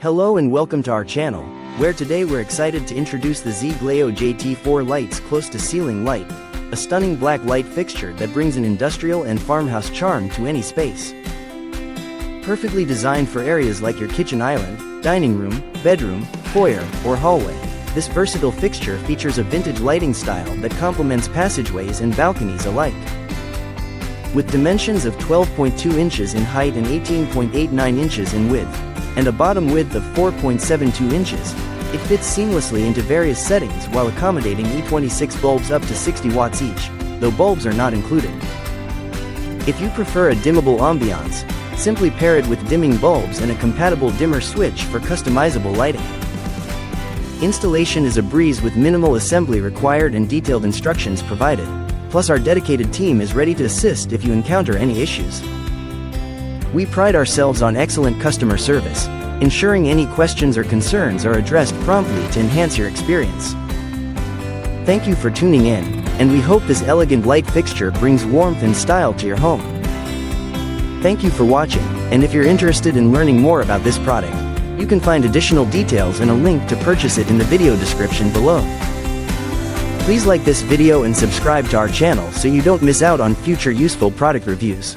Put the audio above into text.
Hello and welcome to our channel, where today we're excited to introduce the ZGLAOJT 4 lights close to ceiling light, a stunning black light fixture that brings an industrial and farmhouse charm to any space. Perfectly designed for areas like your kitchen island, dining room, bedroom, foyer, or hallway, this versatile fixture features a vintage lighting style that complements passageways and balconies alike. With dimensions of 12.2 inches in height and 18.89 inches in width, and a bottom width of 4.72 inches, it fits seamlessly into various settings while accommodating E26 bulbs up to 60 watts each, though bulbs are not included. If you prefer a dimmable ambiance, simply pair it with dimming bulbs and a compatible dimmer switch for customizable lighting. Installation is a breeze with minimal assembly required and detailed instructions provided, plus our dedicated team is ready to assist if you encounter any issues. We pride ourselves on excellent customer service, ensuring any questions or concerns are addressed promptly to enhance your experience. Thank you for tuning in, and we hope this elegant light fixture brings warmth and style to your home. Thank you for watching, and if you're interested in learning more about this product, you can find additional details and a link to purchase it in the video description below. Please like this video and subscribe to our channel so you don't miss out on future useful product reviews.